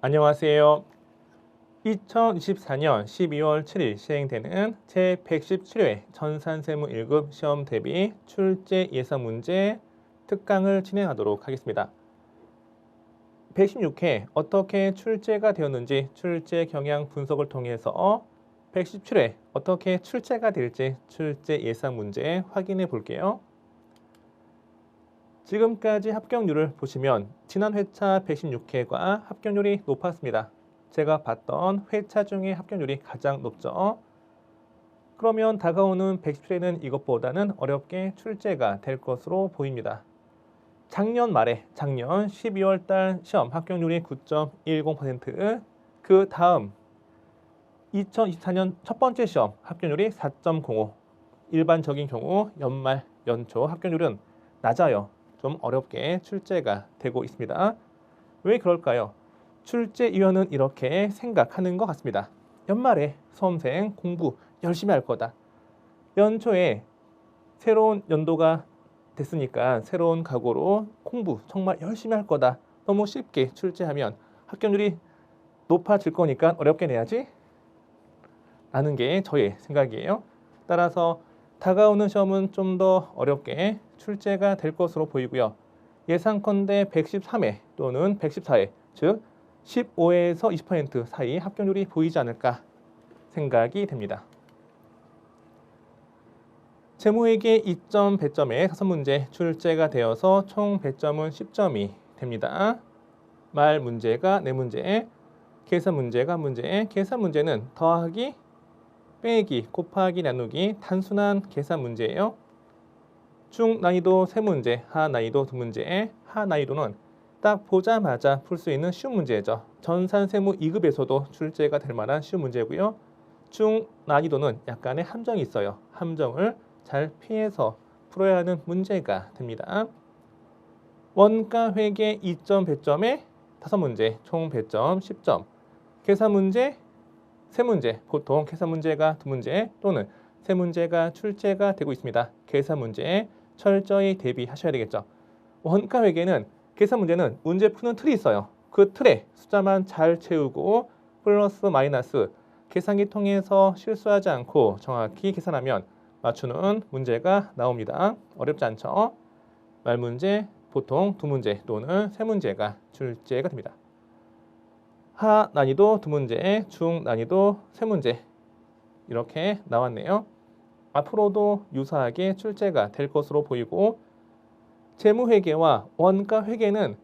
안녕하세요. 2024년 12월 7일 시행되는 제117회 전산세무 1급 시험 대비 출제 예상 문제 특강을 진행하도록 하겠습니다. 116회 어떻게 출제가 되었는지 출제 경향 분석을 통해서 117회 어떻게 출제가 될지 출제 예상 문제 확인해 볼게요. 지금까지 합격률을 보시면 지난 회차 116회가 합격률이 높았습니다. 제가 봤던 회차 중에 합격률이 가장 높죠. 그러면 다가오는 117회는 이것보다는 어렵게 출제가 될 것으로 보입니다. 작년 말에 작년 12월 달 시험 합격률이 9.10%, 그 다음 2024년 첫 번째 시험 합격률이 4.05, 일반적인 경우 연말 연초 합격률은 낮아요. 좀 어렵게 출제가 되고 있습니다. 왜 그럴까요? 출제위원은 이렇게 생각하는 것 같습니다. 연말에 수험생 공부 열심히 할 거다. 연초에 새로운 연도가 됐으니까 새로운 각오로 공부 정말 열심히 할 거다. 너무 쉽게 출제하면 합격률이 높아질 거니까 어렵게 내야지 라는 게 저의 생각이에요. 따라서 다가오는 시험은 좀 더 어렵게 출제가 될 것으로 보이고요. 예상컨대 113회 또는 114회, 즉 15회에서 20% 사이 합격률이 보이지 않을까 생각이 됩니다. 재무회계 2점 배점에 5문제 출제가 되어서 총 배점은 10점이 됩니다. 말 문제가 4문제, 계산 문제가 1문제, 계산 문제는 더하기, 빼기, 곱하기, 나누기 단순한 계산 문제예요. 중 난이도 3문제, 하 난이도 2문제, 하 난이도는 딱 보자마자 풀 수 있는 쉬운 문제죠. 전산세무 2급에서도 출제가 될 만한 쉬운 문제고요. 중 난이도는 약간의 함정이 있어요. 함정을 잘 피해서 풀어야 하는 문제가 됩니다. 원가 회계 2점 배점에 5문제, 총 배점 10점. 계산 문제 3문제, 보통 계산 문제가 2문제 또는 3문제가 출제가 되고 있습니다. 계산 문제에 철저히 대비하셔야 되겠죠. 원가 회계는 계산 문제는 문제 푸는 틀이 있어요. 그 틀에 숫자만 잘 채우고 플러스 마이너스 계산기 통해서 실수하지 않고 정확히 계산하면 맞추는 문제가 나옵니다. 어렵지 않죠? 말 문제 보통 2문제 또는 3문제가 출제가 됩니다. 하 난이도 2문제, 중 난이도 3문제 이렇게 나왔네요. 앞으로도 유사하게 출제가 될 것으로 보이고 재무회계와 원가회계는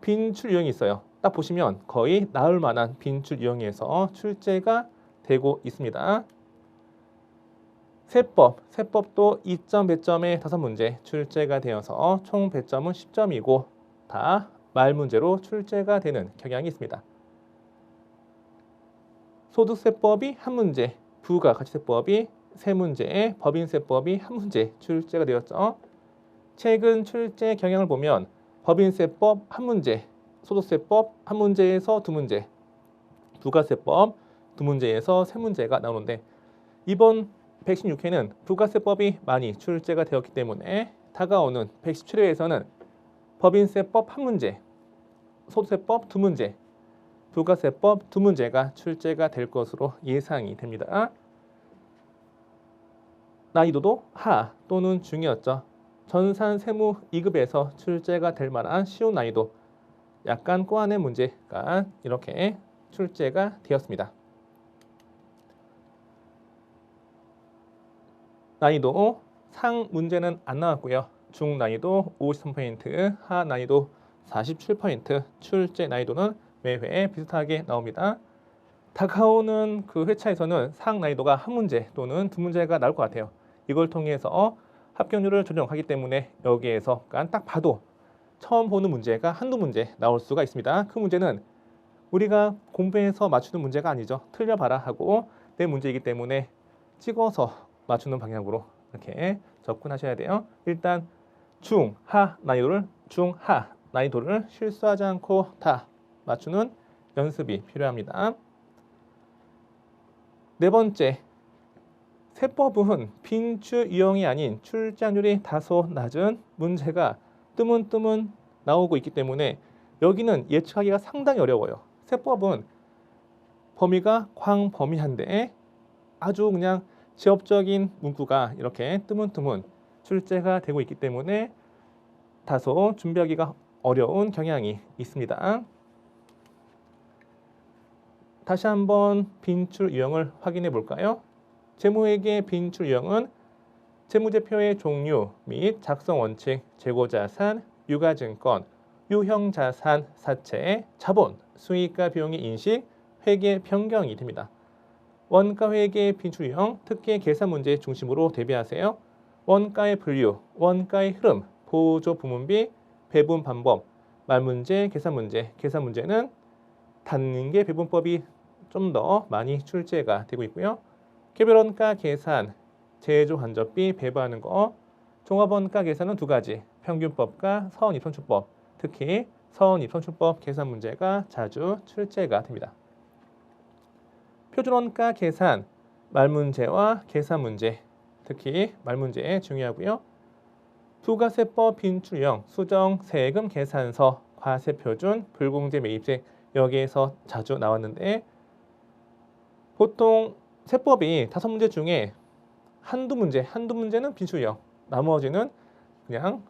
빈출 유형이 있어요. 딱 보시면 거의 나올 만한 빈출 유형에서 출제가 되고 있습니다. 세법도 2점 배점에 5문제 출제가 되어서 총 배점은 10점이고 다 말 문제로 출제가 되는 경향이 있습니다. 소득세법이 1문제, 부가가치세법이 3문제, 법인세법이 1문제 출제가 되었죠. 최근 출제 경향을 보면 법인세법 1문제, 소득세법 1문제에서 2문제, 부가세법 2문제에서 3문제가 나오는데 이번 116회는 부가세법이 많이 출제가 되었기 때문에 다가오는 117회에서는 법인세법 1문제, 소득세법 2문제, 부가세법 2문제가 출제가 될 것으로 예상이 됩니다. 난이도도 하 또는 중이었죠. 전산세무 2급에서 출제가 될 만한 쉬운 난이도, 약간 꼬아낸 문제가 이렇게 출제가 되었습니다. 난이도 상 문제는 안 나왔고요. 중 난이도 53%, 하 난이도 47%, 출제 난이도는 매회 비슷하게 나옵니다. 다가오는 그 회차에서는 상 난이도가 1문제 또는 2문제가 나올 것 같아요. 이걸 통해서 합격률을 조정하기 때문에 여기에서 딱 봐도 처음 보는 문제가 한두 문제 나올 수가 있습니다. 그 문제는 우리가 공부해서 맞추는 문제가 아니죠. 틀려봐라 하고 내 문제이기 때문에 찍어서 맞추는 방향으로 이렇게 접근하셔야 돼요. 일단 중하 난이도를 실수하지 않고 다 맞추는 연습이 필요합니다. 네 번째, 세법은 빈출 유형이 아닌 출제률이 다소 낮은 문제가 뜨문뜨문 나오고 있기 때문에 여기는 예측하기가 상당히 어려워요. 세법은 범위가 광범위한데 아주 그냥 지엽적인 문구가 이렇게 뜨문뜨문 출제가 되고 있기 때문에 다소 준비하기가 어려운 경향이 있습니다. 다시 한번 빈출 유형을 확인해 볼까요? 재무회계 빈출 유형은 재무제표의 종류 및 작성 원칙, 재고자산, 유가증권, 유형자산, 사채, 자본, 수익과 비용의 인식, 회계 변경이 됩니다. 원가회계 빈출 유형, 특히 계산 문제 중심으로 대비하세요. 원가의 분류, 원가의 흐름, 보조 부문비, 배분 방법, 말문제, 계산 문제는 단계 배분법이 좀 더 많이 출제가 되고 있고요. 개별원가 계산, 제조 간접비 배부하는 거, 종합원가 계산은 두 가지, 평균법과 서원입선출법, 특히 서원입선출법 계산 문제가 자주 출제가 됩니다. 표준원가 계산, 말문제와 계산 문제, 특히 말문제 중요하고요. 부가세법 빈출형, 수정, 세금 계산서, 과세표준, 불공제 매입세 여기에서 자주 나왔는데 보통 세법이 5문제 중에 한두 문제는 빈출형, 나머지는 그냥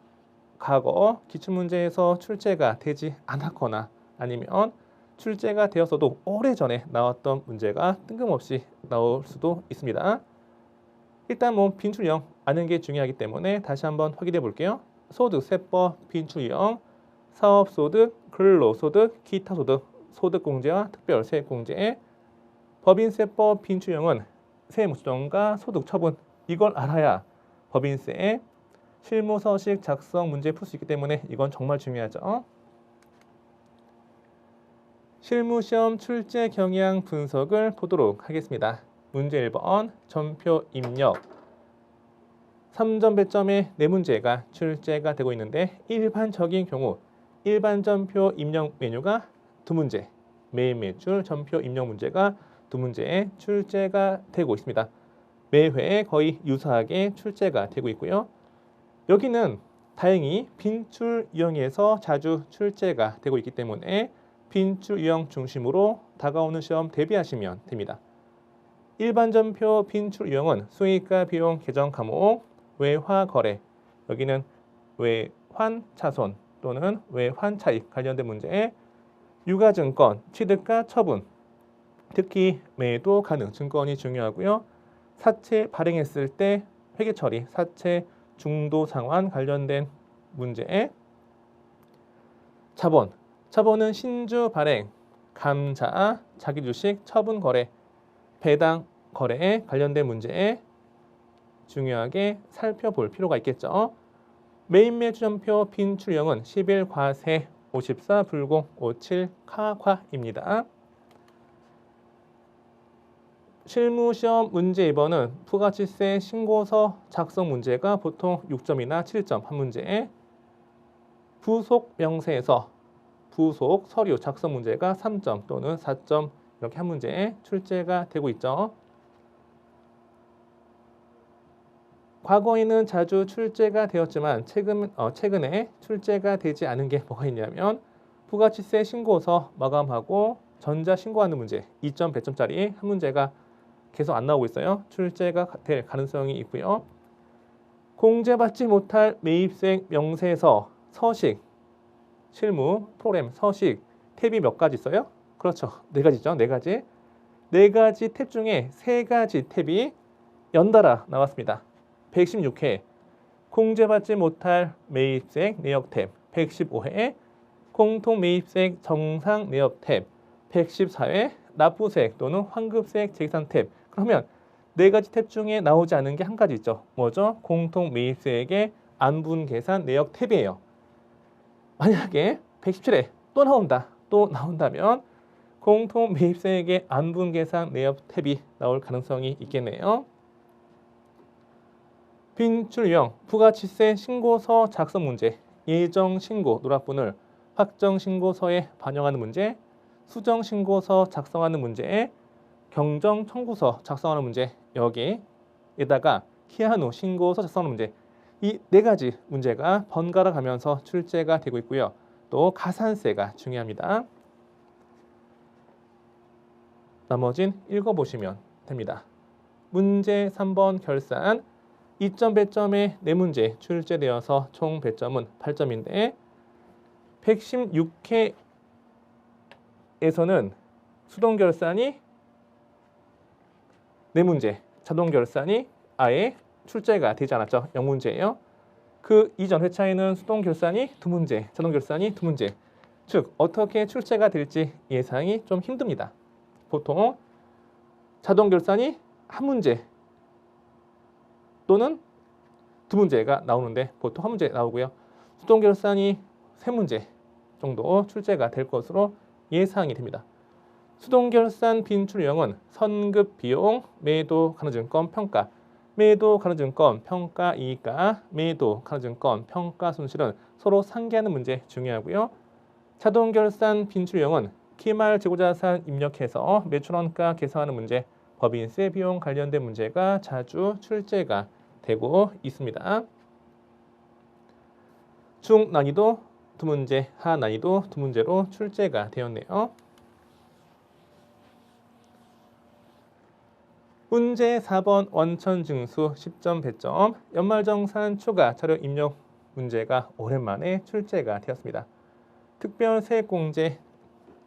과거 기출문제에서 출제가 되지 않았거나 아니면 출제가 되었어도 오래전에 나왔던 문제가 뜬금없이 나올 수도 있습니다. 일단 빈출형 아는 게 중요하기 때문에 다시 한번 확인해 볼게요. 소득세법 빈출형, 사업소득, 근로소득, 기타소득, 소득공제와 특별세액공제, 법인세법 빈출형은 세무수정과 소득처분 이걸 알아야 법인세, 실무서식 작성 문제 풀 수 있기 때문에 이건 정말 중요하죠. 실무시험 출제 경향 분석을 보도록 하겠습니다. 문제 1번 전표 입력 3점 배점의 4문제가 출제가 되고 있는데 일반적인 경우 일반 전표 입력 메뉴가 2문제, 매일 매출 전표 입력 문제가 2문제에 출제가 되고 있습니다. 매회 거의 유사하게 출제가 되고 있고요. 여기는 다행히 빈출 유형에서 자주 출제가 되고 있기 때문에 빈출 유형 중심으로 다가오는 시험 대비하시면 됩니다. 일반 전표 빈출 유형은 수익과 비용 계정 과목, 외화거래, 여기는 외환차손 또는 외환차익 관련된 문제에 유가증권, 취득과 처분, 특히 매도 가능 증권이 중요하고요. 사채 발행했을 때 회계 처리, 사채 중도 상환 관련된 문제에 자본은 신주 발행, 감자, 자기주식 처분 거래, 배당 거래에 관련된 문제에 중요하게 살펴볼 필요가 있겠죠. 메인 매출전표 빈출형은 11 과세 54 불공 57 카과입니다. 실무시험 문제 2번은 부가치세 신고서 작성 문제가 보통 6점이나 7점 한 문제에 부속 명세에서 부속 서류 작성 문제가 3점 또는 4점 이렇게 한 문제에 출제가 되고 있죠. 과거에는 자주 출제가 되었지만 최근에 출제가 되지 않은 게 뭐가 있냐면 부가치세 신고서 마감하고 전자 신고하는 문제 2점 배점짜리 한 문제가 계속 안 나오고 있어요. 출제가 될 가능성이 있고요. 공제받지 못할 매입세액 명세서, 서식, 실무, 프로그램, 서식, 탭이 몇 가지 있어요? 그렇죠. 4가지죠. 4가지. 4가지 탭 중에 3가지 탭이 연달아 나왔습니다. 116회 공제받지 못할 매입세액 내역 탭, 115회 공통 매입세액 정상 내역 탭, 114회 납부세액 또는 환급세액 재계산 탭. 그러면 4가지 탭 중에 나오지 않은 게 한 가지 있죠. 뭐죠? 공통 매입세액의 안분 계산 내역 탭이에요. 만약에 117회 또 나온다면 공통 매입세액의 안분 계산 내역 탭이 나올 가능성이 있겠네요. 빈출 유형 부가치세 신고서 작성 문제, 예정 신고 누락분을 확정 신고서에 반영하는 문제, 수정 신고서 작성하는 문제에 경정 청구서 작성하는 문제, 여기에다가 기한 후 신고서 작성하는 문제, 이 4가지 문제가 번갈아 가면서 출제가 되고 있고요. 또 가산세가 중요합니다. 나머진 읽어보시면 됩니다. 문제 3번 결산 2점 배점에 4문제 출제되어서 총 배점은 8점인데 116회에서는 수동 결산이 4문제, 자동 결산이 아예 출제가 되지 않았죠. 0문제예요. 그 이전 회차에는 수동 결산이 2문제, 자동 결산이 2문제. 즉 어떻게 출제가 될지 예상이 좀 힘듭니다. 보통 자동 결산이 1문제 또는 2문제가 나오는데 보통 1문제 나오고요. 수동 결산이 3문제 정도 출제가 될 것으로 예상이 됩니다. 수동 결산 빈출 유형은 선급 비용, 매도 가능증권 평가, 매도 가능증권 평가 이익과 매도 가능증권 평가 손실은 서로 상기하는 문제 중요하고요. 자동 결산 빈출 유형은 기말 재고자산 입력해서 매출원가 계산하는 문제, 법인세 비용 관련된 문제가 자주 출제가 되고 있습니다. 중난이도 2문제, 하난이도 2문제로 출제가 되었네요. 문제 4번 원천징수 10점 배점 연말정산 추가 자료 입력 문제가 오랜만에 출제가 되었습니다. 특별 세액공제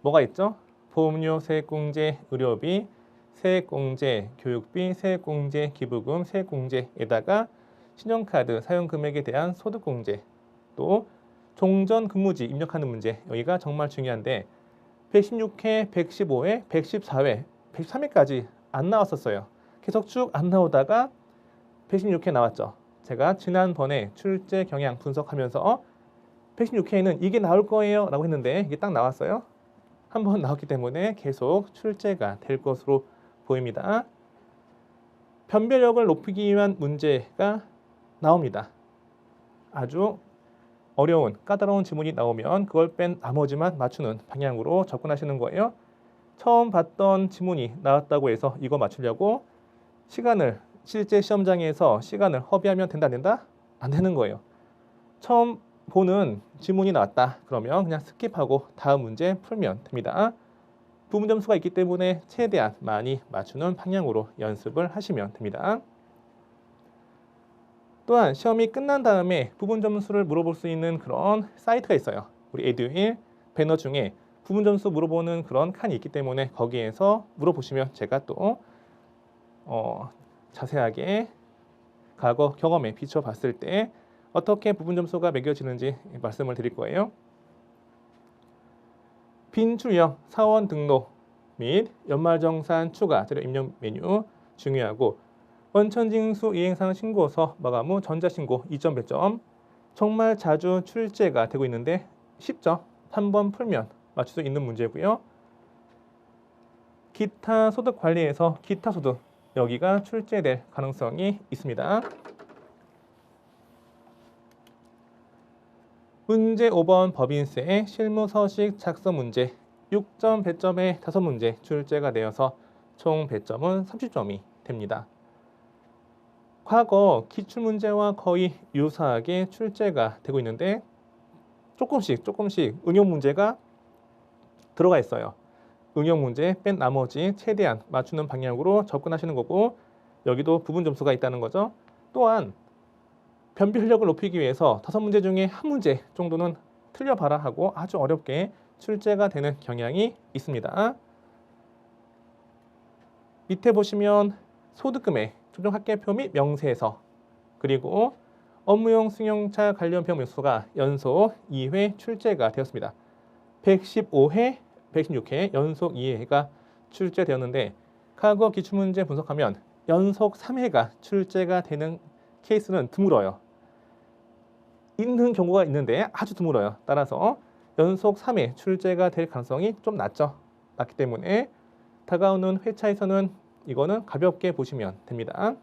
뭐가 있죠? 보험료 세액공제, 의료비, 세액공제, 교육비, 세액공제, 기부금, 세액공제에다가 신용카드 사용금액에 대한 소득공제, 또 종전근무지 입력하는 문제, 여기가 정말 중요한데 116회, 115회, 114회, 103회까지 안 나왔었어요. 계속 쭉 안 나오다가 116회 나왔죠. 제가 지난번에 출제 경향 분석하면서 116회에는 이게 나올 거예요 라고 했는데 이게 딱 나왔어요. 한번 나왔기 때문에 계속 출제가 될 것으로 보입니다. 변별력을 높이기 위한 문제가 나옵니다. 아주 어려운 까다로운 지문이 나오면 그걸 뺀 나머지만 맞추는 방향으로 접근하시는 거예요. 처음 봤던 지문이 나왔다고 해서 이거 맞추려고 시간을 실제 시험장에서 시간을 허비하면 된다 안 된다? 안 되는 거예요. 처음 보는 지문이 나왔다. 그러면 그냥 스킵하고 다음 문제 풀면 됩니다. 부분 점수가 있기 때문에 최대한 많이 맞추는 방향으로 연습을 하시면 됩니다. 또한 시험이 끝난 다음에 부분 점수를 물어볼 수 있는 그런 사이트가 있어요. 우리 에듀윌 배너 중에 부분 점수 물어보는 그런 칸이 있기 때문에 거기에서 물어보시면 제가 또 자세하게 과거 경험에 비춰봤을 때 어떻게 부분 점수가 매겨지는지 말씀을 드릴 거예요. 빈출형 사원 등록 및 연말정산 추가 자료 입력 메뉴 중요하고 원천징수 이행상 신고서 마감 후 전자신고 2점 배점 정말 자주 출제가 되고 있는데 쉽죠? 한번 풀면 맞출 수 있는 문제고요. 기타 소득 관리에서 기타 소득 여기가 출제될 가능성이 있습니다. 문제 5번 법인세 실무서식 작성 문제 6점 배점에 5문제 출제가 되어서 총 배점은 30점이 됩니다. 과거 기출문제와 거의 유사하게 출제가 되고 있는데 조금씩 응용 문제가 들어가 있어요. 응용 문제 뺀 나머지 최대한 맞추는 방향으로 접근하시는 거고 여기도 부분 점수가 있다는 거죠. 또한 변별력을 높이기 위해서 5문제 중에 1문제 정도는 틀려봐라 하고 아주 어렵게 출제가 되는 경향이 있습니다. 밑에 보시면 소득금액, 조정합계표 및 명세서 그리고 업무용 승용차 관련 비용 명수가 연속 2회 출제가 되었습니다. 115회, 116회 연속 2회가 출제되었는데 과거 기출문제 분석하면 연속 3회가 출제가 되는 케이스는 드물어요. 있는 경우가 있는데 아주 드물어요. 따라서 연속 3회 출제가 될 가능성이 좀 낮죠. 낮기 때문에 다가오는 회차에서는 이거는 가볍게 보시면 됩니다.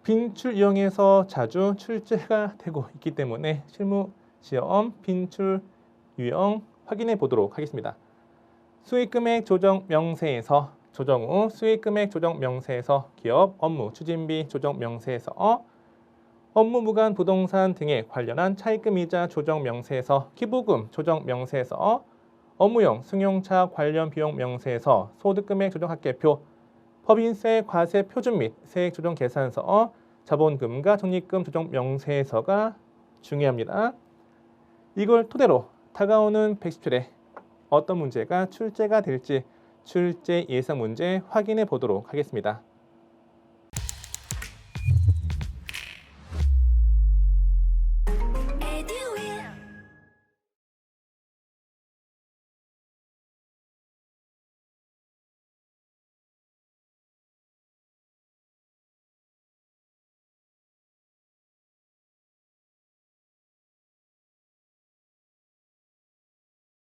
빈출 유형에서 자주 출제가 되고 있기 때문에 실무 시험 빈출 유형 확인해 보도록 하겠습니다. 수익금액 조정 명세에서 조정 후 수익금액 조정 명세에서 기업 업무 추진비 조정 명세에서 업무 무관 부동산 등에 관련한 차입금 이자 조정 명세에서 기부금 조정 명세에서 업무용 승용차 관련 비용 명세서, 소득금액 조정 합계표, 법인세 과세 표준 및 세액 조정 계산서, 자본금과 적립금 조정 명세서가 중요합니다. 이걸 토대로 다가오는 117회 어떤 문제가 출제가 될지 출제 예상 문제 확인해 보도록 하겠습니다.